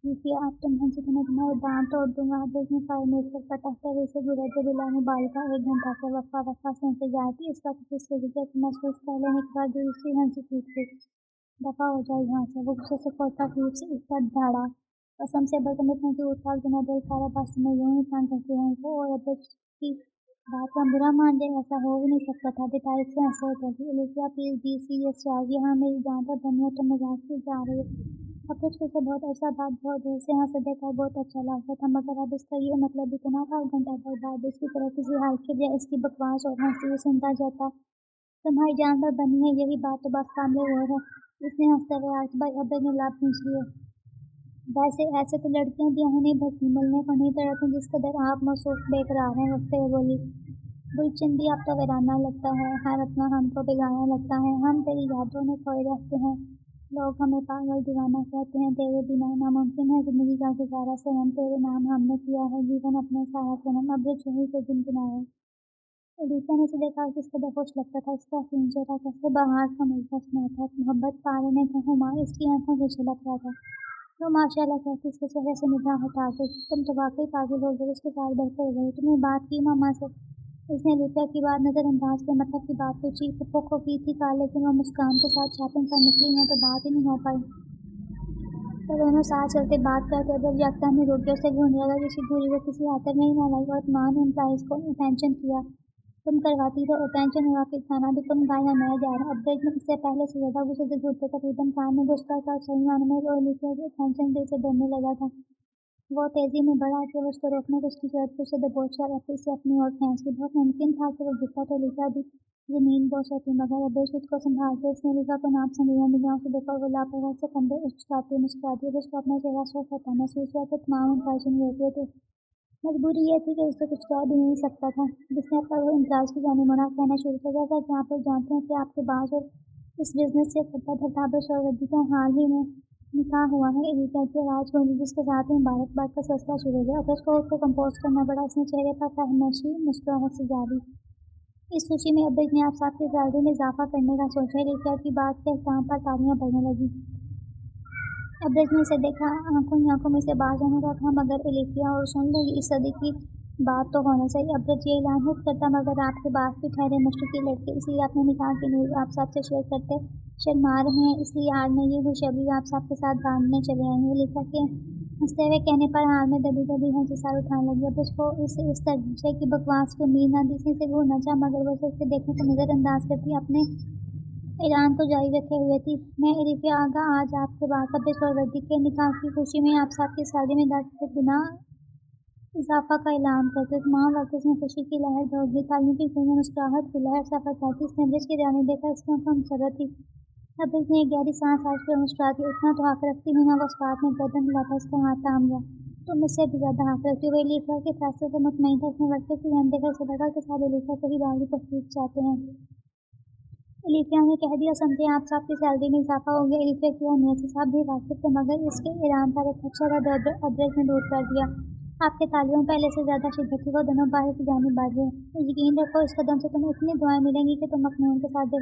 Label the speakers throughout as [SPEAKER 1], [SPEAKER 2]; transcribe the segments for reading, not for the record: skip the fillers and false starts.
[SPEAKER 1] देखिए, आप तो मुझसे तो मैं तुम्हारे दाँत तोड़ दूँगा। आप देखिए फायर मिक्सर पटकते हुए से गुजरते बिलाने बाल का 1 घंटा से वफ़ा-वफ़ा से इंतज़ार की। इसका तो किस तरीके से महसूस कर लेने के बाद दूसरी हँसी छूट गई। दफ़ा हो जाओ यहाँ से। वो गुस्से से कोटा-पीट से ऊपर दहाड़ा। कसम से अगर तुम्हें इतना दूर था बिना दिल सारा बस तुम्हें यूँ ही तंग करती रहूँ और अगर की बात का बुरा मान जाए ऐसा हो भी नहीं सकता था। डिटाइल से हँसने लगी। Olivia please be serious charge यहाँ मेरी जान पर बनी हो तो मज़ाक की जा रही है। अब कुछ से बहुत अरसा बाद बहुत देर से हँस देखकर बहुत अच्छा लगा था मगर अब इसका ये मतलब इतना था घंटा भर बाद इसकी तरह किसी हाल के बजाय इसकी बकवास और हँसी हुई सुनता जाता। तुम्हारी जान पर बनी है यही बात तो बस सामने और है। उसने हंसते हुए आज भाई अब्बे ने लाभ खींच लिए। वैसे ऐसे तो लड़कियां भी यहाँ नहीं भर्ती मिलने को नहीं तरह जिस कदर आप मौसूफ बेकरार हैं वक्ते हुए बोली। गुलचंदी आप तो वीराना लगता है हर अपना हमको बेगाना लगता है हम तेरी यादों में खोए रहते हैं। लोग हमें पागल दीवाना कहते हैं तेरे बिना नामुमकिन है जिंदगी का गुजारा सनम तेरे नाम हमने किया है जीवन अपने सारा सनम अब चुनी से गुनगुनाए। एलिसा ने उसे देखा किस कदर खुश लगता था इसका हसीन चेहरा कैसे बहार का मलका सुना था मोहब्बत पाने ने का खुमार इसकी आंखों से छलक रहा था। तो माशाल्लाह कहती उसके चेहरे से निगाह हटा के तुम तो वाकई पागल हो गए उसके साथ बढ़ते गए तुमने बात की मामा से। उसने लिपा की बात नजरअंदाज कर मतलब की बात पूछी पप्पो को की थी कहा लेकिन वह मुस्कान के साथ शॉपिंग पर निकली हैं तो बात ही नहीं हो पाई। तो दोनों साथ चलते बात करते जब यात्रा में रुक गए उसे ढूंढने लगा किसी दूरी को किसी आतर में ही ना लगी और मान एम्प्लॉइज को अटेंशन किया। तुम करवाती हो अटेंशन हुआ कि खाना भी तुम गाया मैं जा रहा अपडेट में इससे पहले से ज्यादा गुस्से से घूरते तकरीबन कान में घुसता था सही मानो में रो लिखा कि अटेंशन दिल से डरने लगा था। वो तेजी में बढ़ा के उसको रोकने को उसकी शर्ट पर से दबोचा रखते से अपनी ओर खींचती बहुत मुमकिन था कि वो गिरता तो लिखा भी जमीन बोस होती मगर अबेश खुद को संभालते उसने लिखा को नाप संगिया निगाहों से देखा वो लापरवाही से कंधे उचकाती मुस्कुराती उसको अपना चेहरा स्वस्थ होता महसूस हुआ कि तमाम ख्वाहिशें होती थे। मजबूरी ये थी कि उसे कुछ कह भी नहीं सकता था जिसने अपना वो इम्तियाज की जाने मुना कहना शुरू कर दिया था जहाँ पर जानते हैं कि आपके बाज और इस बिजनेस से खट्टा धटाबे शौरवर्दी का हाल ही में निकाह हुआ है एरिका की आवाज गूंजी जिसके साथ ही मुबारकबाद का सिलसिला शुरू हो गया अगर उसको कंपोज करना पड़ा उसने चेहरे पर फहमशी मुस्कुराहट से जारी। इस खुशी में अब्बे ने आप साहब की सैलरी में इजाफा करने का सोचा एरिका की बात के एहतमाम पर तालियां पड़ने लगी। अब्रज ने इसे देखा आंखों ही आंखों में से बाहर जाने का था मगर एलिफिया और सुन लो इस सदी की बात तो होना चाहिए अब्रज ये ऐलान नहीं करता मगर आपके पास भी ठहरे मशरकी लड़के इसलिए आपने निकाह की न्यूज़ आप सबसे शेयर करते शर्मा रहे हैं इसलिए आज मैं ये खुशखबरी आप सबके साथ बांटने चले आई हूँ लिखा के हंसते हुए कहने पर हाल में दबी दबी हंसी सार उठाने लगी अब्रज को इस तरह की बकवास की उम्मीद न थी से घूरना चाह मगर वो उसे देखने को नजरअंदाज करती अपने ईरान को जारी रखे हुए थी। मैं एरिफिया आगा आज आपके बाकाबिज और वर्दी के निकाह की खुशी में आप सबकी शादी में 10 गुना इजाफा का ऐलान करते तमाम वर्कर्स में खुशी की लहर दौड़ गई तालियों की गई मुस्कुराहट की लहर सफर करती इसने ब्रिज की जाने देखा इसकी आंखों में सरत थी। अब उसने एक गहरी सांस आज पर मुस्कुरा दी इतना तो हक रखती हुई ना वो उस बात में गर्दन हिलाता उसका हाथ थाम गया। तुम मुझसे भी ज्यादा हक रखती हुई लिखा के फैसले से मुतमईन था उसने वर्कर्स की जान देखकर उसे लगा कि सारे लिखा कहीं बागी तकलीफ चाहते हैं। एलिफिया ने कह दिया समझे आप साहब की सैलरी में इजाफा हो गया एलिफिया की अहमियत से साहब भी वाकिफ थे मगर इसके ईरान पर एक अच्छा का अब्रज ने दूर कर दिया। आपके तालियों पहले से ज्यादा शिद्दत थी वो दोनों बाहर की जाने बढ़ गए। यकीन रखो इस कदम से तुम्हें इतनी दुआएं मिलेंगी कि तुम अपने उनके साथ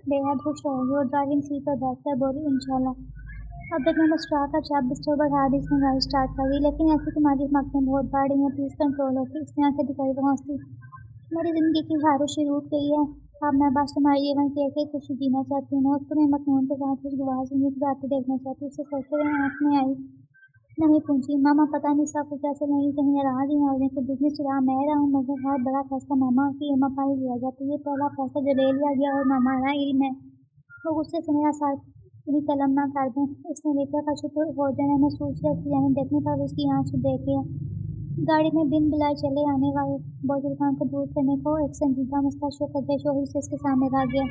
[SPEAKER 1] बेहद खुश रहोगे और ड्राइविंग सीट पर बैठकर बोली इंशाल्लाह। अब्रज ने मुस्कुरा कर चाप बिस्तर बढ़ा दी इसने गाड़ी स्टार्ट कर दी लेकिन ऐसी तुम्हारी हिम्मतें बहुत बढ़ रही हैं प्लीज कंट्रोल होगी इसने आंखें दिखाई पहुंचती। मेरी ज़िंदगी की खारिश रुक गई है। अब मैं बस तुम्हारी जीवन की एक-एक खुशी जीना चाहती हूँ और तुम्हें मखमून के साथ खुशगवार ज़िंदगी गुजारते देखना चाहती हूँ। उसे सोचते हुए आँख में आई नमी पूछी मामा पता नहीं सब कुछ ऐसे नहीं कहीं नाराज़ ही ना हो जाए कि बिजनेस चला मैं रहा हूँ मगर हर बड़ा फैसला मामा की एमा पर ही लिया जाता है। ये पहला फैसला जो ले लिया गया और मामा ना इल्म है वो गुस्से से मेरा साथ भी कलम ना कर दें। इसने लेकर का शुक्र हो जाना महसूस किया कि यानी देखने पर उसकी आँख से देख लिया। गाड़ी में बिन बुलाए चले आने वाले बुजुर्गों को दूर करने को एक संजीदा मसला शो कदर शोहरी से इसके सामने रह गया।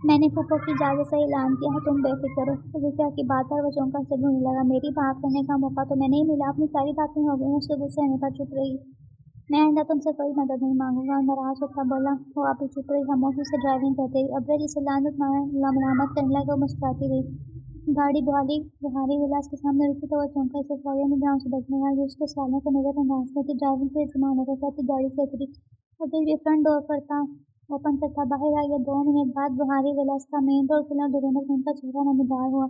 [SPEAKER 1] मैंने फूफो की इजाज़त से ऐलान किया है तुम बेफिक्र रहो। रुपया की बात पर वो चौंका से ढूंढने लगा मेरी बात करने का मौका तो मैं नहीं मिला अपनी सारी बातें हो गई उससे गुस्से होने पर चुप रही। मैं आइंदा तुमसे कोई मदद नहीं मांगूंगा नाराज होकर बोला वो आप ही चुप रही खामोशी से ड्राइविंग करते रही अब्रज जिसे मलामत करने लगा मुस्कुराती रही। गाड़ी बुहारी विलास के सामने रुकी तो वह चौंका से फौरन निगाहों से देखने लगी उसके सवालों को नजरअंदाज करती ड्राइविंग पे जमाने को कहती गाड़ी से उतरी। अब्रज भी फ्रंट डोर पर था ओपन करता बाहर आ गया 2 मिनट बाद बुहारी विलास का मेन डोर खुला डरे में उनका चेहरा नमदार हुआ।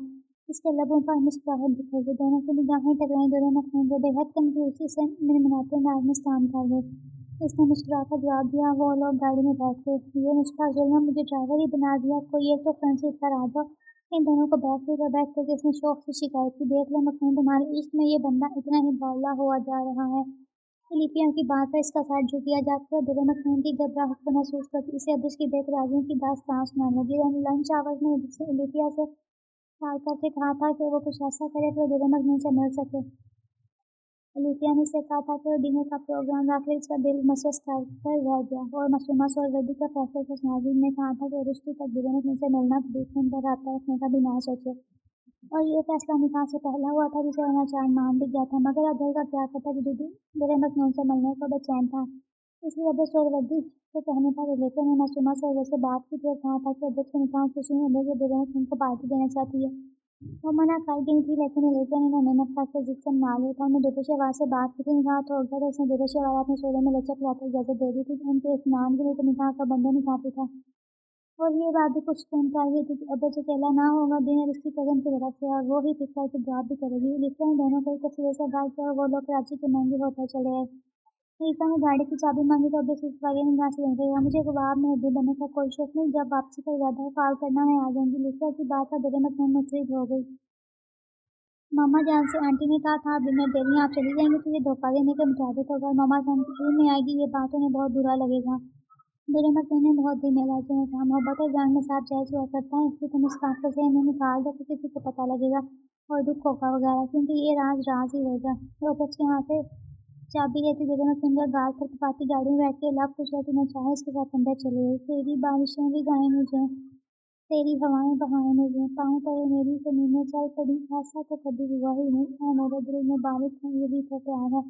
[SPEAKER 1] اس کے لبوں پر مسکراہٹ بکھر گئی، دونوں کی نگاہیں ٹکرائیں، دونوں مخنون کو بے حد کنفیوژی سے منمناتے انداز میں سلام کر گئے۔ اس نے مسکرا کر جواب دیا۔ وہ لوگ گاڑی میں بیٹھ گئے۔ یہ نسخہ ظلم ہے، مجھے ڈرائیور ہی بنا دیا، کوئی ایک تو فرنٹ سیٹ پر آ جاؤ۔ ان دونوں کو بیک سیٹ پر بیٹھ کر اس نے شوق سے شکایت کی، دیکھ لو مخنون، تمہارے عشق میں یہ بندہ اتنا ہی باولا ہوا جا رہا ہے۔ الیفیا کی بات پر اس کا سر جھک گیا، جاگتے ہوئے دل مخنون کی گھبراہٹ کو محسوس کرتی اسے اب اس کی بے قراریوں کی داستان سنانے لگی۔ لنچ آور میں الیفیا سے کال کر کے کہا تھا کہ وہ کچھ ایسا کرے کہ وہ دل مخنون سے مل سکے۔ الیفیا نے اسے کہا تھا کہ وہ ڈنر کا پروگرام رکھ لے، اس کا دل مسوس کر رہ گیا اور معصومہ سہروردی کے فیصلے کو ناظرین نے کہا تھا کہ رشتے تک دل مخنون سے ملنا خون پر رابطہ رکھنے کا بھی نہ سوچے، اور یہ فیصلہ نکاح سے پہلا ہوا تھا جسے وہ ناچار مان بھی گیا تھا، مگر اب دل کا کیا کرتا کہ دل مخنون سے ملنے کو بے چین تھا۔ اس لیے عبد سہروردی کے کہنے پر الیفیا نے معصومہ سہروردی سے بات کی تھی اور کہا تھا کہ عبد کے نکاح خوشی میں عبد دل مخنون کو پارٹی دینا چاہتی ہے۔ وہ منع کر گئی تھی، لیکن الیفیا نے محنت کر کے ضد سے منا لیا تھا۔ انہوں نے جوتیش وار سے بات کی تھی، نکاح تو ہو گیا تھا، اس نے جوتیش وار اپنے شعبے میں لچک لاتے اجازت دے دی تھی، ان کے اطمینان کے لیے تو نکاح کا بندھن ہی کافی تھا۔ اور یہ بات بھی پرسکون کر رہی تھی کہ عبد اکیلا نہ ہوگا، ڈنر اس کی کزن کی طرف سے، اور وہ ہی پک کر کے ڈراپ بھی کرے گی۔ الیفیا نے دونوں کو ایک تصویر سے آگاہ کیا اور وہ لوگ کراچی کے مہنگے ہوٹل چلے آئے۔ الیفیا نے گاڑی کی چابی مانگی تو عبد صرف واقعی نگاہ سے دیکھنے لگا۔ مجھے خواب میں حدود بننے کا کوئی شوق نہیں، جب واپسی کا ارادہ ہے کال کرنا، میں آ جاؤں گی۔ الیفیا کی بات پر دل مخنون مضطرب ہو گئی۔ ماما جان سے آنٹی نے کہا تھا آپ ڈنر دے رہی ہیں، آپ چلی جائیں گی تو یہ دھوکہ دینے کے مطابق ہوگا، اور ماما جان کی علم میں آئے گی یہ بات انہیں بہت برا لگے گا۔ دل مخنون نے بہت دھیمے لہجے میں کہا، محبت اور جان میں صاف جائز ہوا کرتا ہے، اس لیے تم اس بات کو ذہن میں نکال دو کہ کسی کو پتہ لگے گا اور دکھ ہوگا وغیرہ، کیونکہ یہ راز ہی رہے گا۔ وہ عبد کے ہاتھ سے چابی لیتی دل مخنون کا گال تھپتھپاتی گاڑی میں بیٹھ کے لب کچھ رہتی نہ چاہے اس کے ساتھ اندر چلی گئی۔ تیری بارشیں بھی گائیں مجھے، تیری ہوائیں بہائیں مجھے، پاؤں تلے میری زمینیں چل پڑی، ایسا تو کبھی ہوا ہی نہیں، اے میرے دل مبارک ہوں، یہی تو پیار ہے۔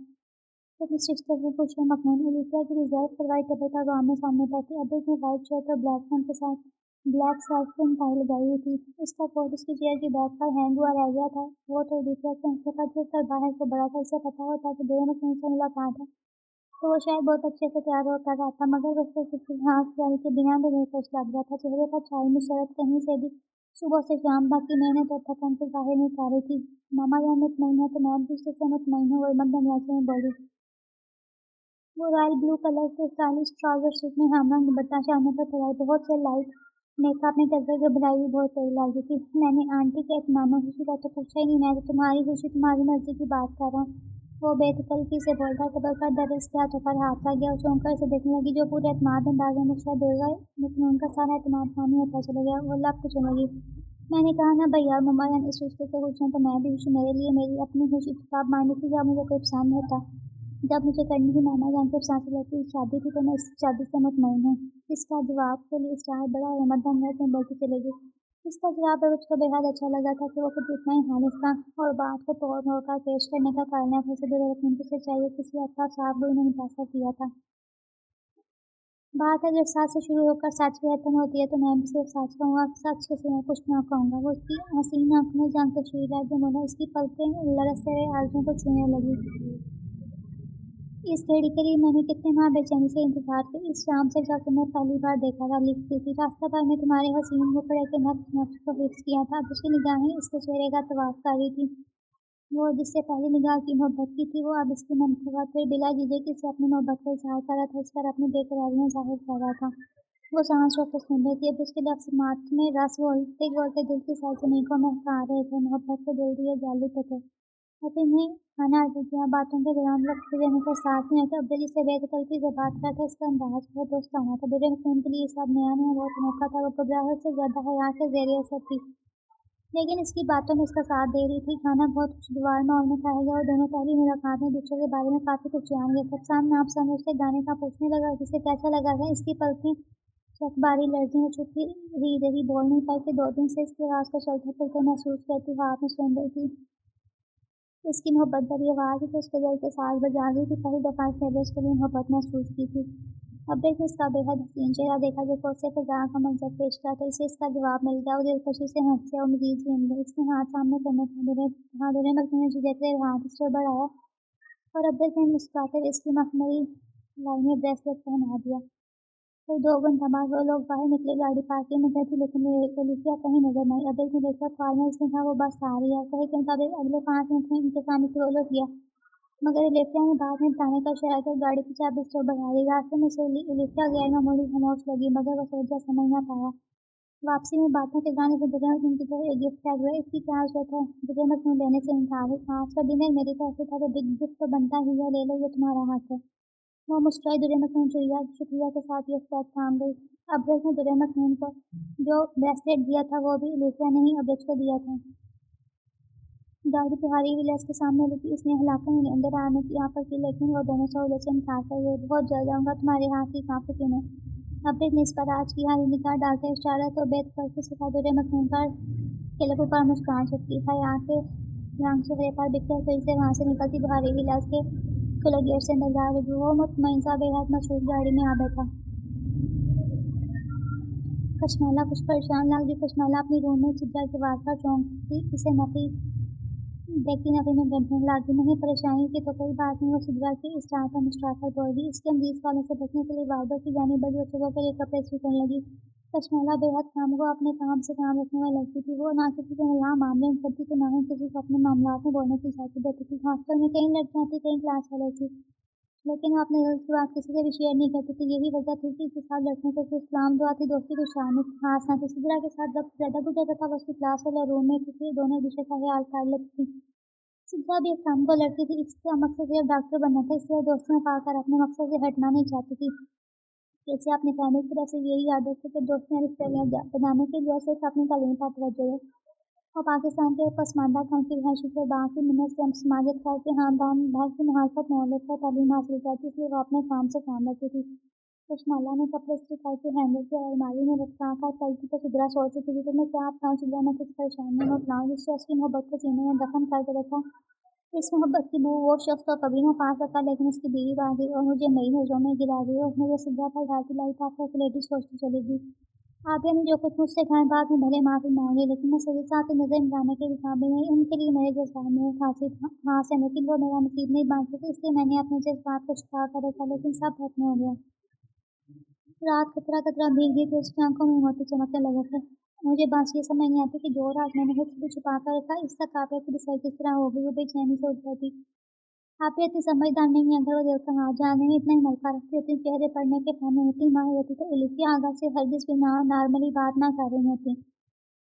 [SPEAKER 1] تم اس رشتے سے خوش ہو مخنون؟ الیفیا کی ریزرو کروائی طبیعت اب آمنے سامنے بیٹھی، عبد نے وائٹ شرٹ اور بلیک پینٹ کے ساتھ بلیک سرفنگ ٹائی لگائی ہوئی تھی، اس کا کوٹ اس کی چیئر کی بیک پر ہینگ ہوا رہ گیا تھا۔ وہ تو الیفیا کی آنکھوں کا دل پر باہر کو بڑا تھا، اسے پتہ ہوتا کہ دل مخنون سے ملاقات ہے تو وہ شاید بہت اچھے سے تیار ہو کر آتا، مگر اس سے کسی ہانس جاری کے بنا بھی دلکش لگ رہا تھا، چہرے پر چھائی مسرت کہیں سے بھی صبح سے شام تک کی محنت اور تھکن سے ظاہر نہیں کر رہی تھی۔ ماما جان مطمئن ہے تو میں بھی اس سے مطمئن ہوں، وہ مدھم لہجے میں بولی۔ وہ رائل بلو کلر کے اسٹائلش ٹراؤزر سوٹ میں ہم رنگ دوپٹہ شانوں پر چڑھائے بہت سے لائٹ میک اپ میں کر گھبرائی ہوئی بہت پیاری لگ رہی تھی۔ میں نے آنٹی کے اطمینان و خوشی کا تو پوچھا ہی نہیں، میں تو تمہاری خوشی تمہاری مرضی کی بات کر رہا ہوں، وہ بے تکلفی سے بولتا۔ قبر پر در اس کے ہاتھوں پر ہاتھ رکھ گیا اور چونک کر اسے دیکھنے لگی جو پورے اعتماد انداز میں مسکرائے۔ دل مخنون کا سارا اعتماد پانی ہوتا چلا گیا، وہ لب کچلنے لگی۔ میں نے کہا نا بھیا اور ماما جان اس رشتے سے خوش ہیں تو میں بھی خوش ہوں، میرے لیے میری اپنی خوشی تو کب مانی تھی جب مجھے کوئی پسند ہوتا، جب مجھے کرنی ہی ماما جان کے پسند سے لڑکی کی شادی تھی، تو میں اس شادی سے مطمئن ہوں۔ اس کا جواب کے لیے اسٹار بڑا اور مدھم لہجے میں بولتی چلی گئی۔ اس کا جواب عبد کو بے حد اچھا لگا تھا کہ وہ خود اتنا ہی خالص تھا اور بات کو توڑ موڑ کر پیش کرنے کا کارنامہ ویسے دل مخنون کی سچائی اور کسی حد تک صاف گوئی نے متاثر کیا تھا۔ بات اگر سچ سے شروع ہو کر سچ پہ ختم ہوتی ہے تو میں بھی صرف سچ کہوں گا، سچ کے سوا کچھ نہ کہوں گا۔ وہ اس کی حسین آنکھوں میں جھانک کر شیریں لہجے میں بولا، اس کی پلکیں لرزتے ہوئے آرزوؤں کو چھونے لگی۔ اس گھڑی کے لیے میں نے کتنے ماہ بے چینی سے انتظار کیا، اس شام سے جب تمہیں پہلی بار دیکھا تھا، لکھتی تھی راستہ بھر میں تمہارے حسین مکھڑے کے نقش نقش کو حفظ کیا تھا۔ اب اس کی نگاہیں اس کے چہرے کا طواف کر رہی تھیں، وہ جس سے پہلی نگاہ کی محبت کی تھی، وہ اب اس کی منقبت پھر بلا جھجک اس سے اپنی محبت کا اظہار کر رہا تھا، اس پر اپنی بے قراریاں ظاہر کر رہا تھا۔ وہ سانس روک کر سن رہی تھی، اب اس کے لفظات میں رس گھولتے گھولتے دل کی سرزمین کو مہکا رہے تھے، محبت کے دل دیے جالتے تھے۔ اب انہیں کھانا آرڈر کیا، باتوں کے دوران وقت گزرنے کا احساس نہیں ہوتا۔ عبد سے بے تکلفی سے بات کرتا، اس کا انداز بہت دوستانہ تھا، دل مخنون کے لیے یہ سب نیا نیا بہت انوکھا تھا، وہ گھبراہٹ سے زیادہ حیا کے زیر اثر تھی، لیکن اس کی باتوں میں اس کا ساتھ دے رہی تھی۔ کھانا بہت خوشگوار ماحول میں کھایا گیا اور دونوں پہلی ملاقات میں ایک دوسرے کے بارے میں کافی کچھ جان گئے تھے۔ پسند ناپسند اور اس کے گانے کا پوچھنے لگا کہ اسے کیسا لگا تھا، اس کی پلکیں چکباری لرزیں اور چپ ہی رہی، بول نہیں پائی کہ 2 دن سے اس کی آواز کو چلتے پھرتے محسوس کرتی، خواب میں سن رہی تھی۔ اس کی محبت بھری آواز ہی تو اس کے دل کے ساز بجا رہی تھی، پہلی دفعہ اس نے عبد کے لیے محبت محسوس کی تھی۔ عبد نے اس کا بے حد حسین چہرہ دیکھا جو کوسے فضا کا منظر پیش کیا تھا، اسے اس کا جواب مل گیا، وہ دلکشی سے ہنسی اور مزید جھوم گئی۔ اس نے ہاتھ سامنے کرنے کا کہا، دل مخنون نے جھجکتے ہوئے ہاتھ اس پر بڑھایا اور عبد نے مسکراتے ہوئے اس کی مخملی لائنر بریسلیٹ پہنا دیا۔ फिर 2 घंटा बाद वो लोग बाहर निकले, गाड़ी पार्किंग में गई थी, लेकिन एलिसिया कहीं नजर नहीं। अबेल ने देखा कार में, इसने कहा वो बस आ रही है। कहे के मुताबिक अगले 5 मिनट में इनके सामने से वो लोग किया, मगर एलिसिया ने बाद में बताने का इशारा किया, गाड़ी की चाबी स्टोर बढ़ा दी। रास्ते में से एलिसिया गैर मामूली खामोश लगी, मगर वो वजह समझ ना पाया। वापसी में बातों के गाने से दुर्गा मखनून की तरफ एक गिफ्ट पैक हुआ। इसकी क्या जरूरत है? दुर्गा मखनून लेने से इनकार है। आज का डिनर मेरी तरफ से था, तो बिग गिफ्ट तो बनता ही है, ले लो, ये तुम्हारा हक है। वो मुस्कुराई। दुर्गा मखनून शुक्रिया के साथ ये पैक थाम गई। अब्रज ने दुर्गा मखनून को जो ब्रेसलेट दिया था वो भी एलिसिया ने ही अब्रज को दिया था। गाड़ी तुम्हारी विलास के सामने रुकी। इसने हलाका ने अंदर आने की ऑफर की, लेकिन वो दोनों सहूलत से इनकार कर गए। बहुत जल्द आऊंगा, तुम्हारे हाथ की कांपे क्यों? अब्रज ने इस पर आज की हाल निकाह डालते इशारा तो बेत करके सिखा। दुर्गा मखनून पर के लबों पर मुस्कान छटकी। हाय आंखें रंग चेहरे पर बिखर गई से वहां से निकलती बुहारी विलास के खुले गेट से अंदर जा रही। वो मुतमईन सा बेहद मसरूफ गाड़ी में आ बैठा। कशमाला कुछ परेशान लग रही। कशमाला अपनी रूम में चिज्जा के वार पर चौंकती, इसे नफी देखती नफी में गंजने लगी। नहीं, परेशानी की तो कोई बात नहीं। वो सिजरा की इस राह पर मुस्कुराकर बोल दी। इसके अजीज वालों से बचने के लिए वार्डो की जानी बड़ी और सुबह के लिए कपड़े सीखने लगी। कशमाला बेहद खामोश अपने काम से काम रखने वाली लड़की थी। वो ना किसी के खिलाफ मामले में पड़ती तो ना ही किसी को अपने मामलात में बोलने की इजाजत देती थी। हॉस्टल में कई लड़कियां थी, कई क्लास वाले थी, लेकिन वो अपने दिल की बात किसी से भी शेयर नहीं करती थी। यही वजह थी कि इसके साथ लड़कियों को सिर्फ सलाम दुआ थी, दोस्ती कुछ खास ना थी। सिजरा के साथ वक्त ज्यादा गुजरता था। वो उसकी क्लास वाले रूममेट थी, दोनों एक दूसरे का ख्याल कर लेती थी। सिद्धा भी एक काम को लड़की थी, इसका मकसद सिर्फ डॉक्टर बनना था, इसलिए दोस्तों में पाकर अपने मकसद से हटना नहीं चाहती थी। जैसे अपनी फैमिली की तरफ से यही आदत है कि दोस्तियां रिश्ते बनाने के लिए सिर्फ अपनी तालीम पर तवज्जो है। और पाकिस्तान के पसमानदा कौम की रिहायशी के बाकी मिनट से समाजत करके खानदान भर की मुहालफत मोहल्ले पर तालीम हासिल करती, इसलिए वो अपने काम से काम रखती थी। कशमाला ने कपड़े इस्त्री करके हैंडल की और अलमारी में लटका कर पलटी तो सिदरा सोच रही थी कि मैं क्या बताऊँ सिदरा में कुछ परेशानी में उठलाऊँ जिससे उसकी मोहब्बत को सीने में दफन करके रखा। इस मोहब्बत की बू वो शख्स तो कभी ना पा सका, लेकिन उसकी बीवी आ गई और मुझे नई नजरों में गिरा दी और मुझे सिद्धा पर ढालती लाई था कैलकुलेटिव सोचती चली गई। आबिया ने जो कुछ मुझसे कहा बाद में भले माफी मांगी, लेकिन मैं सही साथ नजर मिलाने के भी काबिल नहीं। उनके लिए मेरे जज्बात में फांसी फांस है, लेकिन वो मेरा नसीब नहीं बांध सके, इसलिए मैंने अपने जज्बात को छुपा कर रखा, लेकिन सब खत्म हो गया। रात कतरा कतरा भीग गई थी, उसकी आंखों में मोती चमकने लगे थे। मुझे बस ये समझ नहीं आती कि जो रात मैंने खुद से छुपा कर रखा, इस तक आबिया की डिसाइड किस तरह हो गई। वो बेचैनी से उठ बैठी। आबिया इतनी समझदार नहीं है, अगर वो दिल का हाथ जानने में इतना ही मलका रखती होती, चेहरे पढ़ने के फन में इतनी माहिर होती, तो एलिसिया आगा से हरगिज भी नॉर्मली बात ना कर रही होती।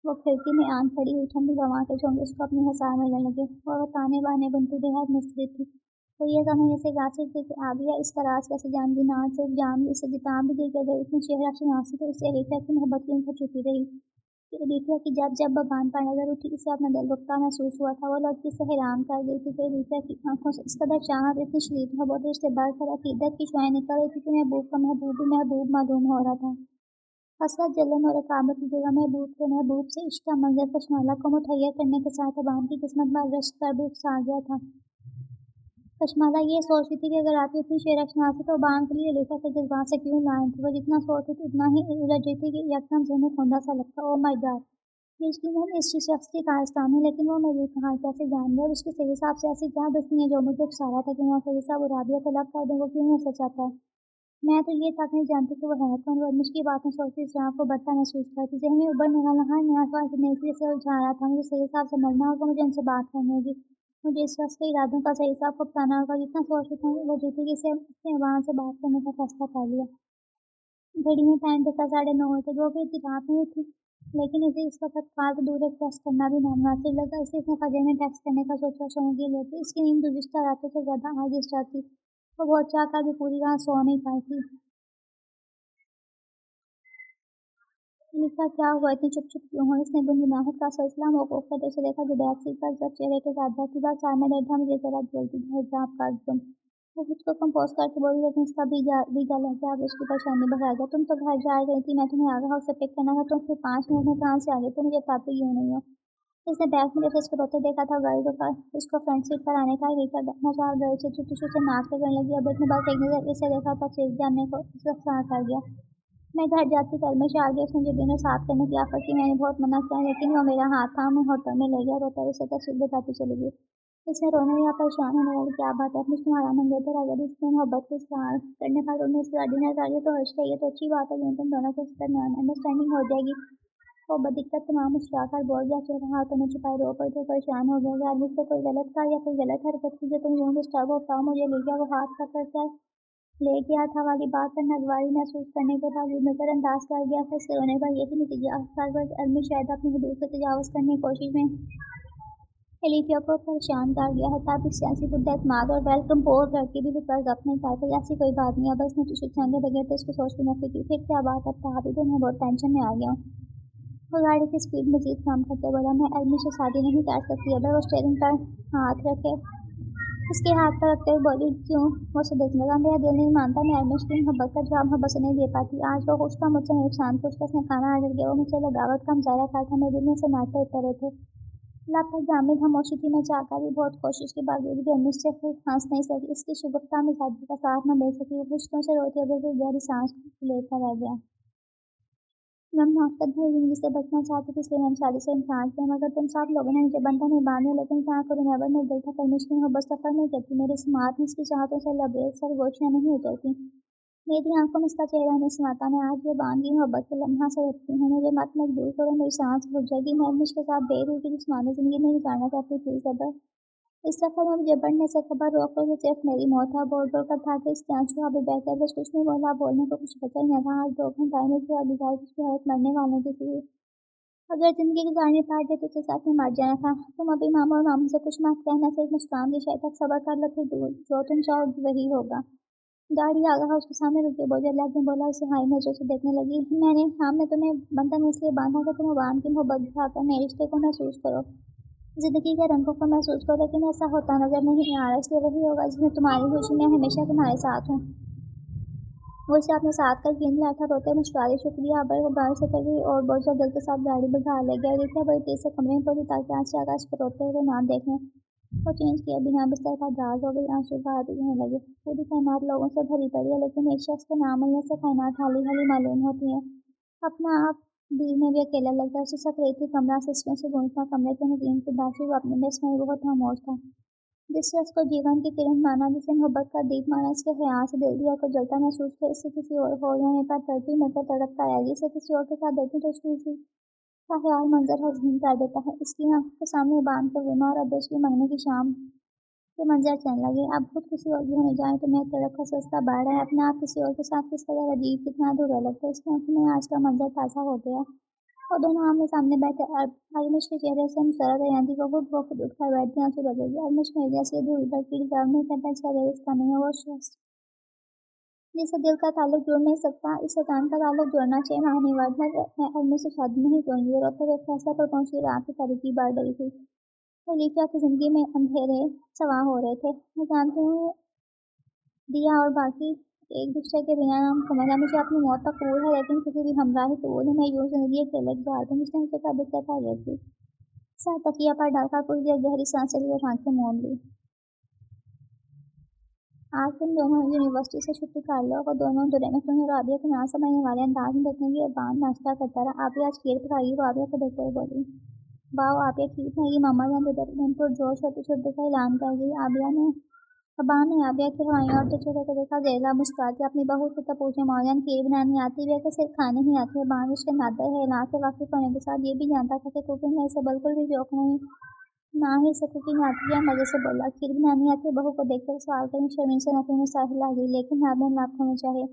[SPEAKER 1] वो खिड़की में आन खड़ी हुई, ठंडी हवा के झोंके उसको अपने हिसाब में लेने लगे। और वो ताने बाने बुनती बेहद मुस्कुराती थी। वो ये समझने से गासिर थी कि आबिया इसका राज कैसे जानती, ना सिर्फ जान ली, इसे जिता भी दी कि अगर इतनी चेहरा शनासी तो इससे एलिसिया की मोहब्बत क्यों कर चुकी रही। कि एलिसिया की जब जब बगान पर नजर उठी, इसे अपना दिल रुकता महसूस हुआ था। वो लड़की से हैरान कर गई थी कि एलिसिया की आंखों से इस कदर चाहत, इतनी शदीद मोहब्बत, इससे बढ़कर अकीदत की शुआएं निकल रही थी कि महबूब का महबूब भी महबूब मालूम हो रहा था। हसरत, जलन और रकाबत की जगह महबूब के महबूब से इश्क का मंजर कशमाला को मुहैया करने के साथ अबान की किस्मत पर रश्क कर भी उकसा गया था। कशमाला ये सोचती थी कि अगर आप इतनी शेरशनास है तो अबान के लिए एलिसा के जज्बात से क्यों लाए थे। वो जितना सोचती थी उतना ही उलझ रही थी कि यकदम से उन्हें खोंदा सा लगता। ओह माय गॉड, ये यकीनन इस शख्स की कारस्तान है, लेकिन वो मेरी कहाँ कैसे जान गया और उसके सही हिसाब से ऐसी क्या दुश्मनी है जो मुझे उकसा रहा था कि मैं सही हिसाब राबिया को लग कर दूँ। वो क्यों ऐसा चाहता है? मैं तो ये तक नहीं जानती कि वो है कौन। वर्निश की बातें सोचती इस राह को बढ़ता महसूस करती, जहन में उभरने वाला हर नया ख्वाहिश नई से उलझा रहा था। मुझे सही हिसाब से मरना होगा, मुझे उनसे बात करनी होगी, मुझे इस शख्स के इरादों का सही हिसाब को बताना होगा। जितना सोचती था वो जीती कि इसे उसने वहाँ से बात करने का फैसला कर लिया। घड़ी में टाइम देखा 9:30 होते। वो भी इतनी रात नहीं थी, लेकिन इसे इस वक्त फालतू दूर एक टेक्स्ट करना भी नामुनासिब लगा, इसलिए इसने फजर में टेक्स्ट करने का सोचा। सोने के लिए थी, इसकी नींद गुज़िश्ता रातों से ज़्यादा आज इस रात थी। वो बहुत चाह कर भी पूरी रात सो नहीं पाई थी। एलिसा क्या हुआ, इतनी चुप चुप क्यों हो? इसने गुनगुनाहट का सिलसिला मौकूफ करते उसे देखा जो बैक सीट पर जब चेहरे के साथ बैठी। बस यार मैं बैठा, मुझे जरा जल्दी है, हिजाब कर तुम। वो खुद को कंपोज करके बोली, लेकिन इसका बीजा लहजा अब उसकी परेशानी बढ़ा गया। तुम तो घर जा रही थी, मैं तुम्हें आगे हाउस से पिक करना था, तुम फिर 5 मिनट में कहाँ से आ गए? तुम मुझे बताते क्यों नहीं हो? इसने बैक में जैसे इसको रोते देखा था, गाड़ी रोका। इसको फ्रंट सीट पर आने का एलिसा देखना चाह गई से टिशू से नाक करने लगी। अब उसने बस एक नजर इसे देखा था, चेक जानने को इसका साथ आ गया। मैं घर जाती कल में आ गया। उसने जो डिनर साथ करने की ऑफर की, मैंने बहुत मना किया, लेकिन वो मेरा हाथ थाम होटल में ले गया। रोता उसे तस्वीर बताती चली गई। اسے رونے یا پریشان ہونے والی کیا بات ہے؟ اپنی تمہارا منگیتر اگر اس میں محبت کو اظہار کرنے پر تم نے اس کا ڈنر کر لیا تو عرش ہے، یہ تو اچھی بات ہے، لیکن تم دونوں کے درمیان انڈرسٹینڈنگ ہو جائے گی۔ وہ بدقت تمام مسکرا کر بول گیا، چہرہ ہاتھوں میں چھپائے رو پڑی تو پریشان ہو گیا۔ غالب سے کوئی غلط کہا یا کوئی غلط حرکت کی جو تم یوں ڈسٹرب ہو پاؤ؟ مجھے لیجا وہ ہاتھ پکڑ کر لے گیا تھا والی بات پر ناگواری محسوس کرنے کے باوجود نظر انداز کر گیا تھا۔ اس کے رونے کا یہی نتیجہ سرورز ارمی شاید اپنی حدود سے تجاوز کرنے کی کوشش میں الیفیا کو پریشان کر گیا ہے، تب اس سیاسی خود اعتماد اور ویل کمپوز لڑکی بھی خود پر ضبط نہیں کر پائی۔ ایسی کوئی بات نہیں، اب اس نے ٹشو چھانگے بغیر تو اس کو سوچ کے نفی کی۔ پھر کیا بات ہے؟ اب کہا بھی تو میں بہت ٹینشن میں آ گیا ہوں۔ وہ گاڑی کی اسپیڈ مزید کم کرتے بولا، میں ارمی سے شادی نہیں کر سکتی۔ ابھی وہ اسٹیئرنگ پر ہاتھ رکھے اس کے ہاتھ پر رکھتے ہوئے بولی، کیوں؟ وہ اسے دیکھنے لگا، میرا دل نہیں مانتا، میں ارمش کی محبت کا جواب محبت سے نہیں دے پاتی۔ آج وہ خوش تھا، مجھ سے نقصان خوش تھا، اس نے کھانا آرڈر کیا، وہ مجھ سے بغاوت کا مظاہرہ کرتا، میرے دل میں سناٹے اتر رہے تھے۔ لب پر جامد خاموشی تھی، میں چاہ کر بھی بہت کوشش کے باوجود بھی ارمش سے پھر ہنس نہیں سکی، اس کی شگفتہ مزاجی کا ساتھ نہ دے سکی۔ وہ خشکیوں سے روتے ہوئے پھر گہری سانس لے کر رہ گیا۔ میں منافقت بھری زندگی سے بچنا چاہتی تھی، اس لیے میں نے شادی سے انکار کیا، مگر تم سب لوگوں نے مجھے بندھن نہیں باندھا، لیکن کیا کروں؟ نیبر میں دل تھا، ارمش کی محبت سفر نہیں کرتی، میری سماعت میں اس کی چاہتوں سے لبریز سرگوشیاں نہیں اترتی، میری آنکھوں میں اس کا چہرہ نہیں سماتا۔ میں آج زبان کی محبت کے لمحہ سے رکھتی ہوں، مجھے مت مجبور کرو، میری سانس گھٹ جائے گی، میں ارمش کے ساتھ بے روح کی جسمانی زندگی نہیں گزارنا چاہتی تھی۔ صبر اس سفر میں مجھے بڑھنے سے خبر روک لو، یہ صرف میری موت ہے۔ بول بول کر تھک گئے اس کے آنسو ابھی بہتے، بس کچھ نہیں بولا، بولنے کو کچھ بچا ہی نہ تھا۔ آج 2 گھنٹہ ارمش کی گزاری کی حالت مرنے والوں کی تھی، اگر زندگی گزارنی پڑتی تو اسے سچ میں مر جانا تھا۔ تم ابھی ماما اور ماموں سے کچھ مت کہنا، صرف مسکان دی، شاید تک صبر کر لو، پھر جو تم چاہو گی وہی ہوگا۔ گاڑی آگاہ اس کے سامنے رکی، بوجھل لہجے میں بولا، اسے ہائی نظروں سے دیکھنے لگی، ہم نے تمہیں بندھن اس لیے باندھا کہ تم عوام کی محبت دکھا کر نئے رشتے کو محسوس کرو، زندگی کے رنگوں کو محسوس کرو، لیکن ایسا ہوتا نظر نہیں آ رہا، اس لیے وہی ہوگا جس میں تمہاری خوشی میں ہمیشہ تمہارے ساتھ ہوں۔ وہ اسے اپنے ساتھ کر گیند لایا تھا، روتے مسکراتی، شکریہ ابر۔ وہ گاڑی سے اتر گئی اور بوجھل دل کے ساتھ گاڑی بھگا لے گیا۔ الیفیا بڑی تیز سے کمرے میں پہنچی تاکہ آج سے آگاہ اس کو روتے ہوئے نہ دیکھیں۔ وہ چینج کیے بنا بستر پر دراز ہو گئی، آنسو بہاتی کہنے لگی، پوری کائنات لوگوں سے بھری پڑی ہے، لیکن ایک شخص کے نہ ملنے سے کائنات خالی خالی معلوم ہوتی ہے۔ اپنا آپ دل میں بھی اکیلا لگتا ہے۔ اسے سکریتی کمرہ سسکیوں سے گونجتا، کمرے کے نظیم سے داخل وہ اپنے بس میں بہت خاموش تھا۔ جس شخص کو جیون کی کرن مانا، جسے محبت کا دیپ مانا، اس کے خیال سے دل دیا کو جلتا محسوس کر، اس سے کسی اور ہو جانے پر تڑپی مل کر تڑپتا آئے گی، اسے کسی اور کے ساتھ دیکھیں تو اس کی اسی کا خیال منظر حزین کر دیتا ہے۔ اس کی آنکھوں کے سامنے باندھ کر رونا اور اب اس کی منگنی کی شام کے منظر چلنے لگے۔ اب خود کسی اور کی ہونے جائیں تو میں تڑپ کا سلسلہ بڑھ رہا ہے، اپنے آپ کسی اور کے ساتھ کس قدر عجیب، کتنا ادھورا لگتا ہے۔ اس کی آنکھوں میں آج کا منظر تازہ ہو گیا، اور دونوں آمنے سامنے بیٹھے، ارمش کے چہرے سے مسرت عیاں تھی، وہ خود اٹھ کر بیٹھی، آنسو لگے گی۔ ارمش میری جیسی ادھوری لڑکی ڈیزرو نہیں کرتا، اس کا دل اس کا نہیں ہے، وہ شخص جس سے دل کا تعلق جڑ نہیں سکتا، اس سے تن کا تعلق جوڑنا چاہیے، معنی ورڈ ہے۔ میں ارمش سے شادی نہیں کروں گی۔ روتے ہوئے فیصلے پر پہنچی، رات کی تاریکی بڑھ رہی تھی، الیفیا کی زندگی میں اندھیرے سوا ہو رہے تھے۔ میں جانتی ہوں دیا اور باقی ایک دوسرے کے بنا نامکمل ہے، مجھے اپنی موت تک قبول ہے، لیکن کسی بھی ہمراہی قبول ہے، میں یوں زندگی اکیلے گزار دوں گی۔ اس نے مجھے کب بستر پر لیٹی سر تکیہ پر ڈال کر کچھ دیر گہری سانسیں لی اور آنکھیں موند لی۔ آج تم دونوں یونیورسٹی سے چھٹی کر لو۔ وہ دونوں دورے میں تمہیں اور عابیہ کو نہ سمجھنے والے انداز میں دیکھنے لگی۔ بعد ناشتہ کرتا رہا۔ عابیہ آج کھیر پکائے گی، وہ عابیہ کو دیکھتے ہوئے بولی، واؤ عابیہ کھیر بنائے گی، ماما جان دن پرجوش ہوتی چھٹی کا اعلان کر گئی۔ ابا نے عابیہ کے روایاں اور چہرے کو دیکھا، زیرلا مسکراتی اپنی بہو سے تب پوچھے، ماما جان کھیر بنانی آتی ہے کہ صرف کھانے ہی آتی ہے؟ ابا اس کے نادر خیالات سے واقف ہونے کے ساتھ یہ بھی جانتا تھا کہ کوکنگ میں اسے بالکل بھی شوق نہیں، نہ ہی اسے کوکنگ آتی ہے۔ مزے سے بولا، کھیر بنانی آتی ہے؟ بہو کو دیکھ کر سوال کریں شرمندگی سے نفی میں سر ہلا گئی، لیکن عابیہ ناک ہونے چاہے،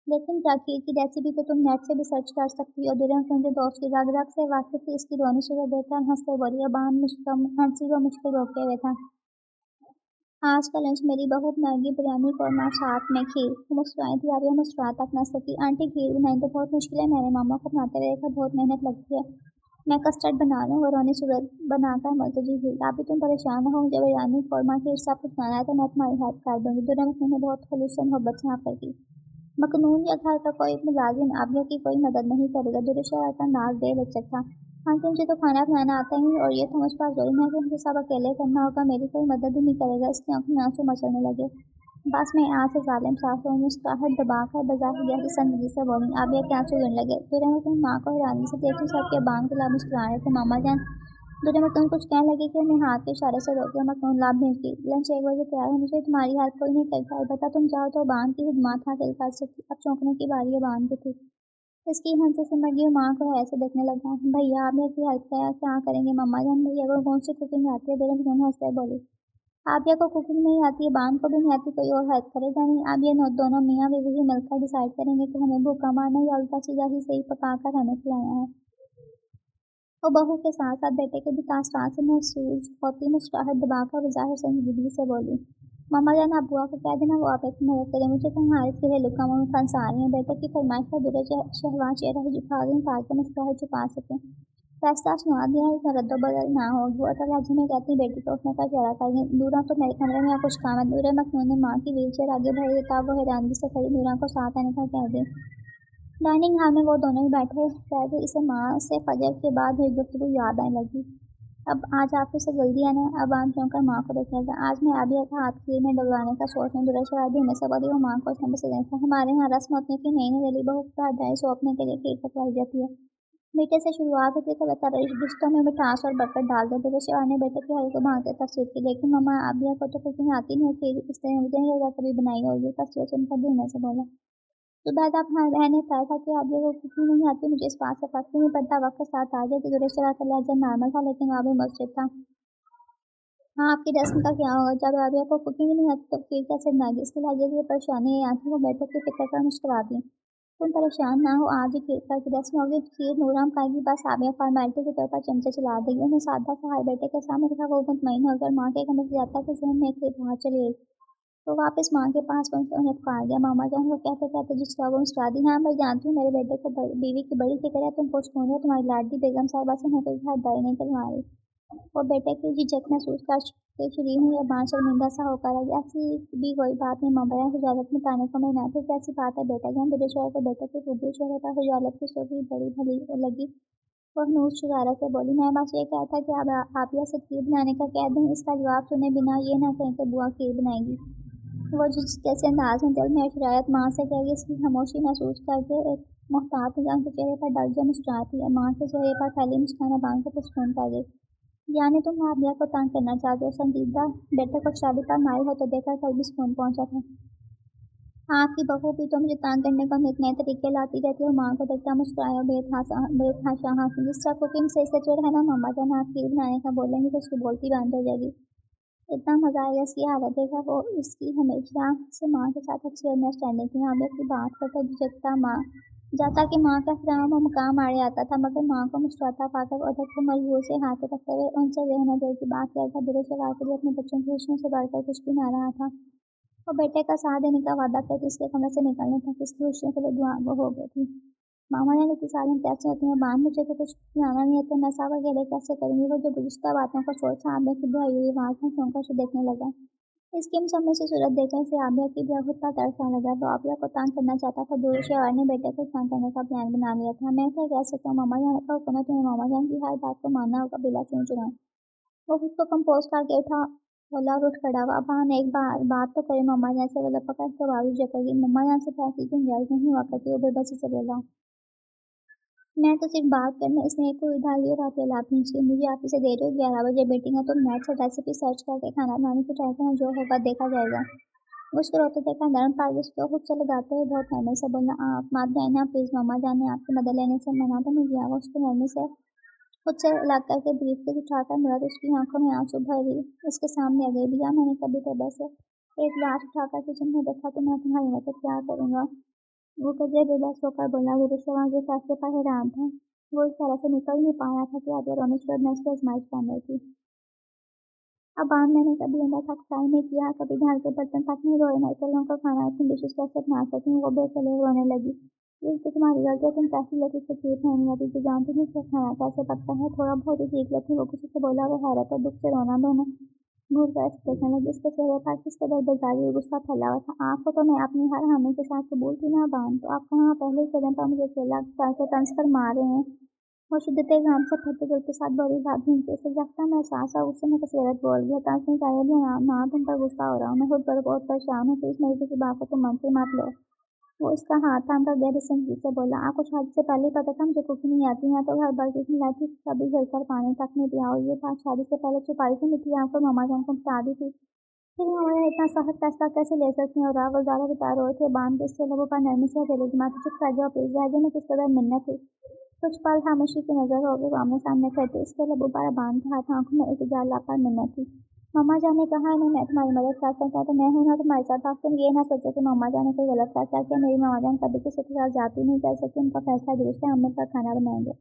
[SPEAKER 1] لیکن کیا کھیر کی ریسیپی تو تم نیٹ سے بھی سرچ کر سکتی ہو۔ دورے میں پہنچے دوست کی رگ رگ سے واقف تھی، اس کی رونی صورت دیکھ کر ہنستے بولی، ابا ہنسی کو مشکل روکے ہوئے تھا، آج کا لنچ میری بہو بنائے گی، بریانی، قورمہ، ساتھ میں کھیر۔ وہ مسکرائی تھی، عابیہ مسکرا تک نہ سکی۔ آنٹی کھیر بنانا تو بہت مشکل ہے، میں نے ماما کو بناتے ہوئے دیکھا، بہت محنت لگتی ہے، میں کسٹرڈ بنا لوں؟ وہ رونی صورت بنا کر ملتجی ہوئی، ابھی تم پریشان نہ ہو، مجھے بریانی، قورمہ، کھیر سب کچھ بنانا ہے تو میں تمہاری ہیلپ کر دوں گی۔ دورے میں نے بہت خلوص سے محبت سے آفر کی، مکنون یا گھر کا کوئی ملازم عابیہ کی کوئی مدد نہیں کرے گا۔ دورے شہر کا انداز بے لچک تھا، آنٹی مجھے تو کھانا بنانا آتا ہی اور یہ تو مجھ پر ظلم ہے کہ مجھے سب اکیلے کرنا ہوگا، میری کوئی مدد ہی نہیں کرے گا۔ اس کی آنکھوں میں آنسو مچلنے لگے، بس میں آج سے ظالم ساس ہوں، مسکراہٹ دبا کر بظاہر گہری سنجیدگی سے بولی، عابیہ کے آنسو گرنے لگے۔ دورے میں ماں کو حیرانی سے دیکھی، سب کے بانگ کے لب مسکرا رہے تھے، ماما جان दूल्हे मखनून कुछ कहने लगी कि हमें हाथ के इशारे से रोक दिया। मखनून लाभ भेज दी। लंच 1 बजे तैयार होनी चाहिए, तुम्हारी हेल्प कोई नहीं करता, अलबत्ता तुम चाहो तो बान की खिदमत हासिल कर सकती। अब चौंकने की बारी है बान की थी। इसकी हंसी सिमट गई, माँ को ऐसे देखने लगा। भैया आप की हेल्प क्या करेंगे मम्मा जान, भैया को कौन सी कुकिंग आती है? दूल्हे मखनून हंसते बोली, आबिया को कुकिंग नहीं आती है, बान को भी नहीं आती, कोई और हेल्प करेगा नहीं। अब ये दोनों मियाँ बीवी ही मिलकर डिसाइड करेंगे कि हमें भूखा मारना या उल्टा सीधा ही सही पका कर हमें खिलाना है। वो बहू के साथ साथ बेटे के भी तासरात से महसूस होती मुस्कुराहट दबाकर बज़ाहिर संजीदगी से बोली, मामा जान आप बुआ को कह देना वो आप एक मदद करें, मुझे कहीं हारिस घरेलू कामों में फंसा रही हैं। बेटे की फरमाइश पर दूल्हे शहवाज चेहरा ही झुका दें ताकि मुस्कुराहट छुपा सकें। फैसला सुना दिया, इसमें रद्दोबदल ना होगी। वो अटल लहजे में कहती, बेटी को उठने का इशारा कर दी। नूरा तो मेरे कमरे में कुछ काम है। दूल्हे मखनून ने माँ की व्हीलचेयर आगे बढ़ाई तब वो हैरानगी से खड़ी नूरा को साथ आने का कह दी। डाइनिंग हॉल में वो दोनों ही बैठे रह थे। इसे माँ से फजर के बाद हुई गुफ्तगू याद आने लगी। अब आज आपको से जल्दी आना है। अब आम चौंक कर माँ को देखने लगा। आज मैं आबिया का हाथ खीर में डलवाने का सोच रही हूँ। शराबी में से बोली वो माँ को उसने से देखा। हमारे यहाँ रस्म होती है कि नई नवेली बहू का ड्राई सौंपने के लिए खीर पकवाई जाती है। मीठे से शुरुआत होती है तो बता रिश्तों में मिठास और बरकत डाल देते। दूसरे ने बेटे के हल को भांगते तस्वीर की, लेकिन मम्मा आबिया को तो कुकिंग आती नहीं, खीर इस तरह मुझे नहीं लगा कभी बनाई होगी। तस्वीर सुनकर धीमे से बोला, सुबह आप हाँ बहन ने कहा था कि आप वो कुकिंग नहीं आती, मुझे इस बात से फर्क नहीं पड़ता, वक्त के साथ आ जाए। तो दुरुस्त का लहजा नॉर्मल था लेकिन वहाँ भी मुश्किल था। हाँ आपकी रस्म का क्या होगा जब आबिया को कुकिंग नहीं आती तो खीर कैसे बनाएगी? इसके लहजे की परेशानी है आती। वो बेटे की फिक्र कर मुस्कुरा दी। तुम परेशान ना हो, आज ही खीर का की रस्म होगी, खीर नूराम खाएगी, बस आबिया फॉर्मेलिटी के तौर पर चमचे चला देगी। उन्हें सादा सा हाय बेटे के सामने रखा। वो मुतमईन होकर माँ के कंधे से जाता कि जहन में खीर बाहर चली गई। तो वापस माँ के पास पहुंचकर उन्हें पुकार दिया, मामा जान। वो कहते कहते जिसका वो मुस्कुरा दी, हाँ मैं जानती हूँ मेरे बेटे को बीवी की बड़ी फिक्र है, तुम पुरस्कून हो, तुम्हारी लाडली बेगम साहिबा से मैं कोई खरीदारी नहीं करवा रही। वो बेटे की झिझक महसूस करके शुरू हुई। अब माँ शर्मिंदा सा होकर लगी, ऐसी भी कोई बात नहीं मामा, हुजालत में पाने को मैं ना थी, कैसी बात है बेटा जान। दूल्हे शोहर के बेटे के रूबरू चेहरे पर हुजालत की सोची बड़ी भली लगी। वह नूर शुजारा से बोली, मैं बस ये कहता कि आप या से खीर बनाने का कह दें। इसका जवाब सुने बिना ये ना कहें कि बुआ खीर बनाएगी। वो जिस जैसे अंदाज में दिल में शरायत माँ से कहेगी, इसकी खामोशी महसूस करके एक मोहतात निगाह के चेहरे पर डल जा मुस्कुराती है। माँ के चेहरे पर फैली मुस्कान बांध कर पुरस्कून कर गई। यानी तुम आबिया को तंग करना चाहते हो? संजीदा बेटे को शादी पर मायल होते देखकर कल भी सुकून पहुंचा था। आपकी बहू भी तो मुझे तंग करने का नित नए तरीके लाती रहती है। माँ को देखकर मुस्कुराया बेतहाशा हंसी। जिस तरह कुकिंग से चिड़ है ना मम्मा जान, आप खीर बनाने का बोलेंगे तो उसकी बोलती बंद हो जाएगी। इतना मजा आएगा इसकी हालत देखा। वो इसकी हमेशा से माँ के साथ अच्छी अंडरस्टैंडिंग थी। आबिया की बात करता झिझकता माँ जाता कि माँ का एहतराम और मुकाम आड़े आता था, मगर माँ को मुस्कुराता पाकर उधर को मजबूर से हाथ रखते हुए उनसे रहने दिल की बात कहकर बुरे सवाल के लिए अपने बच्चों की खुशियों से बढ़कर कुछ भी ना रहा था। वो बेटे का साथ देने का वादा करके इसके कमरे से निकलने तक इसकी खुशियों के लिए दुआ हो गई थी। मामा ने इतनी सारी कैसे होती हैं बान, मुझे तो कुछ बनाना नहीं है तो मैं सब अकेले कैसे करूँगी? वो जो गुज़िश्ता बातों को सोचा आबिया की बुआई हुई आवाज़ में चौंका से देखने लगा। इसकी इन सब में से सूरत देखने से आबिया की भी खुद का तरस आने लगा। तो आबिया को तंग करना चाहता था, दूर से और ने बेटे को तंग करने का प्लान बना लिया था। मैं क्या कह सकता हूँ, मामा जान का हुक्म है, तुम्हें मामा जान की हर बात को मानना होगा बिला चूं चुनाव। वो खुद को कंपोज करके उठा, बोला और उठ खड़ा हुआ। बहन एक बात तो करे मम्मा जान से, बोला पकड़ के बाजू जकड़गी। मम्मा जान से पैसे की गुंजाइश नहीं हुआ करती, वो बेबसी से बोला, मैं तो सिर्फ बात करने स्नेह को उधार ली और आप लाभ नहीं। मुझे आप इसे दे रहे हो 11 बजे मीटिंग है, तो नेट से रेसिपी सर्च करके खाना बनाने की ट्राई करना, जो होगा देखा जाएगा। उसको रोते देखा नरम पार्टिस को खुद से लगाते हुए बहुत नरमी से बोला, आप मात जाए प्लीज, मम्मा जान ने आपकी मदद लेने से मना तो नहीं किया। वो उसको नरमी से खुद से लग करके ब्रीफकेस उठाकर मिला तो उसकी आंखों में आंसू भरी उसके सामने आ गई। भैया मैंने कभी तो से एक ग्लास उठाकर किचन में देखा तो मैं तुम्हारी मदद क्या करूँगा? वो कजरे बेबस होकर बोला। विदेशवां के फैसले पर हैरान था। वो इस तरह से निकल नहीं पाया था कि अब रोनी शुरू में उसकी आजमाइश कर रही थी। अब मैंने कभी अंदर तक ट्राई नहीं किया, कभी घर के बर्तन तक नहीं धोए, मैं चलों का खाना इतनी डिशेज कैसे बना सकती हूँ? वो बेसले रोने लगी। ये तो तुम्हारी गलती है, तुम कैसी लगी से ठीक नहीं आती, तो जानती नहीं कि खाना कैसे पकता है, थोड़ा बहुत ही सीख लेती। वो किसी से बोला। वो हैरत और दुख से रोना दोनों घूर कर देखने लगी। उसके चेहरे पर किस कदर बेजारी और गुस्सा फैला हुआ था। आपको तो मैं अपनी हर हामी के साथ कबूल थी ना बान, तो आप कहाँ पहले कदम पर मुझे अकेला करके तंज कर मार रहे हैं? वो शिद्दत घाम से फटे दिल के साथ बड़ी बात भूनती उसे जगता मैं एहसास हुआ। उससे मैं कसरत बोल गया, तंज नहीं चाहिए भी ना तुम पर गुस्सा हो रहा हूँ, मैं खुद पर बहुत परेशान हूँ, प्लीज मेरी किसी बात को तुम मन से मत लो। वो इसका हाथ थाम कर गहरी संगीत से बोला, आपको शादी से पहले ही पता था मुझे कुकिंग नहीं आती है, तो घर भर के खिलाई थी, कभी घरकर पानी तक नहीं पिया, और ये बात शादी से पहले छुपाई थी, मिठी आपको मामा जान को बता दी थी। फिर मामा जान इतना सख्त फैसला कैसे ले सकती हैं, और रात गुजारा बिता रहे थे बांध के इसके लबों पर नरमी से हथेली घुमा के, चुप कर जाओ प्लीज, राजे में किस कदर मिन्नत थी। कुछ पल खामोशी की नजर हो गई आमने सामने करते, इसके लबों पर बांध के हाथ आंखों में एक जाला पर मिन्नत थी। मम्मा जान ने कहा नहीं, मैं तुम्हारी मदद कर सकता तो मैं हूं ना तुम्हारे साथ। आप तुम ये ना सोचो कि मम्मा जान ने कोई गलत फैसला किया, मेरी मम्मा जान कभी किसी के साथ जाती नहीं कर सकती, उनका फैसला दुरुस्त है, हम मिलकर खाना बनाएंगे।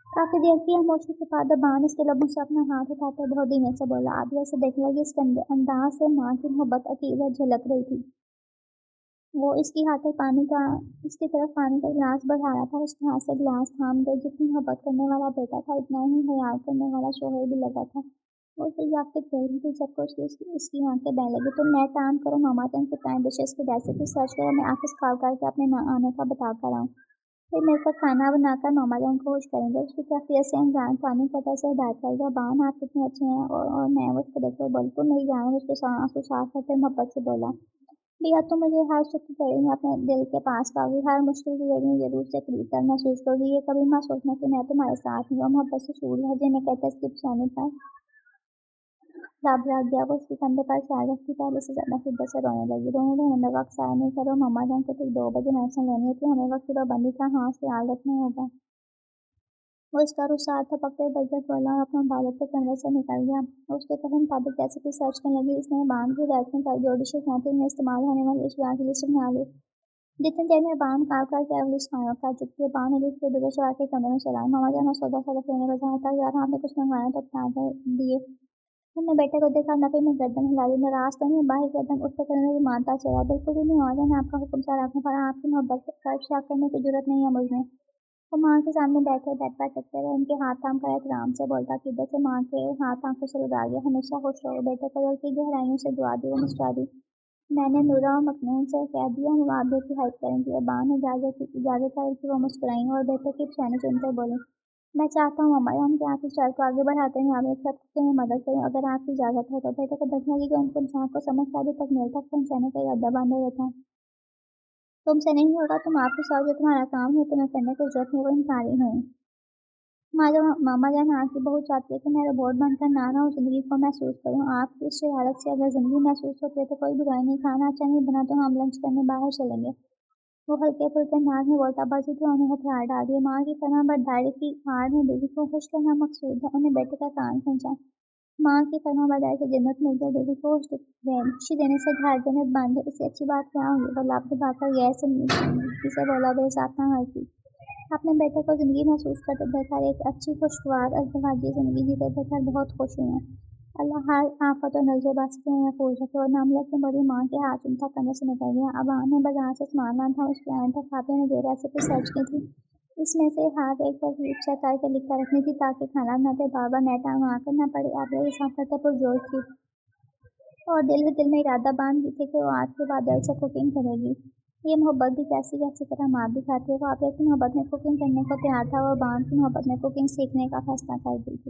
[SPEAKER 1] काफी देर की खामोशी के बाद बान इसके लबों से अपना हाथ उठाकर बहुत धीमे से बोला, आदिया से देखने लगी, इसके अंदाज से माँ की मोहब्बत अकेले झलक रही थी। वो इसकी हाथ पानी का इसकी तरफ पानी का गिलास बढ़ा रहा था, उसके हाथ से गिलास थाम गई। जितनी मोहब्बत करने वाला बेटा था, इतना ही ख्याल करने वाला शोहर भी लगा था। वो उसे याद कर रही थी जब कुछ उसकी आंखें बहने लगी। तुम नेट ऑन करो, मामा चंद के फ्राइड डिशेस की रेसिपी सर्च करो, मैं ऑफिस कॉल करके अपने आने का बता कर आऊँ। फिर मिलकर खाना बनाकर मामा जान को खुश करेंगे। उसकी कैफियत से अनजान पानी पता से हिदायत करेगा, बान आप कितने अच्छे हैं। और मैं उसको देखकर बोली, तुम मेरी जान। उसके आंसू साफ करके मोहब्बत से बोला, भैया तुम मुझे हर सुख की घड़ी में अपने दिल के पास पाओगी, हर मुश्किल की घड़ी में जरूर से करीब कर महसूस करोगी। ये कभी मत सोचना कि मैं तुम्हारे साथ हूँ। मोहब्बत से शूर लहजे में कहता इसकी पेशानी पर रब लग गया। वो उसके कंधे पर ख्याल रखती, पहले से ज्यादा शिद्दत से रोने लगी। रोने में वक्त ज़ाया नहीं करो, मम्मा जान को ठीक 2 बजे मेडिसिन लेनी होती है, हमें वक्त की पाबंदी का हाँ ख्याल रखना होगा। वो इसका रुखसार थपकते बजट बोला और अपना बालक के कमरे से निकल गया। उसके कहे मुताबिक रेसिपी सर्च करने लगी। इसने बांध की दायित्व पर जो डिशेज मैथिल में इस्तेमाल होने वाली अशिया की लिस्ट बना ली। जितनी देर में बांध काट कर के लिस्ट फाइनल कर चुकी है, बांध ने लिस्ट के दूसरे शहर के कमरे में चलाई। मामा जान सौदा सौदा लेने बजाय था, यार आपने कुछ मंगवाया तो बता दिए। हमने बेटे को देखा, नफे में गर्दन हिलाई। नाराज तो नहीं, बाहर गर्दन उठते करने की मानता चला, बिल्कुल भी नहीं। मामा जान आपका हुक्म सा रखने पर आपकी मोहब्बत पर शक करने की जरूरत नहीं है मुझमें। वो माँ के सामने बैठे बेड पर टिकते रहे, उनके हाथ थाम कर एहतराम से बोलता, किधर से माँ के हाथ आंखों से लगा गया। हमेशा खुश रहो बेटे को, दिल की गहराइयों से दुआ दी। वो मुस्कुरा दी। मैंने नूरा और मखनून से कह दिया हम वादे की हेल्प करेंगे। अब्बा ने इजाजत पाई कि वो मुस्कुराई और बेटे की पेशानी चुनकर बोली, मैं चाहता हूँ मम्मा हम कि आपकी शर्त को आगे बढ़ाते हैं, आप एक सबसे में मदद करें अगर आपकी इजाजत है तो। बेटे को देखने लगी कि उनके इंसान को समझ अभी तक मेल तक पहुँचाने का इरादा बांधे रहता है। तुमसे नहीं होगा, तुम आपके साथ जो तुम्हारा काम है तुम्हें करने की जरूरत नहीं, वो इंकारी है। मामा जान आपकी बहुत चाहती है कि मैं रोबोट बनकर ना रहूं, जिंदगी को महसूस करूं। आपकी इस शरारत से अगर जिंदगी महसूस होती है तो कोई बुराई नहीं। खाना अच्छा नहीं बना तो हम लंच करने बाहर चलेंगे। वो हल्के फुल्के नाक में बोलता, बस तो उन्हें हथियार डाल दिए। माँ की फरमा बरदारी की आड़ में बीवी को खुश करना मकसूद है, उन्हें बेटे का कान खींचा। माँ की फरमा बरदारी से जन्नत मिल जाए, बीवी को खुशी देने से घर जन्नत बांधे, इससे अच्छी बात क्या होगी। बोला आपके भाकर गैर से बोला, बेसाथ ना हर अपने बेटे को जिंदगी महसूस करते देखकर, एक अच्छी खुशगवार अज़दवाजी जिंदगी जीते देखकर बहुत खुश हुई हैं। अल्लाह हर आफत और नजरबसी से महफूज रखे। और नामलत की बड़ी माँ के हाथ उनका करने से निकल गया। अब आने बाजार से सामान लाना था, उसके आने तक खाते ने जो रेसिपी सर्च की थी, इसमें से हाथ एक तरकीब से करके लिख कर रखनी थी ताकि खाना बनाते बार बार नेट ऑन करना पड़े। आप ये हिसाब करते पुरजोर थी और दिल में इरादा बांध ली थी कि वो आज के बाद दिल से कुकिंग करेगी। ये मोहब्बत भी कैसी कैसी तरह मार भी खाती है। वो आप की मोहब्बत में कुकिंग करने को तैयार था, और बांध की मोहब्बत में कुकिंग सीखने का फैसला कर दी थी।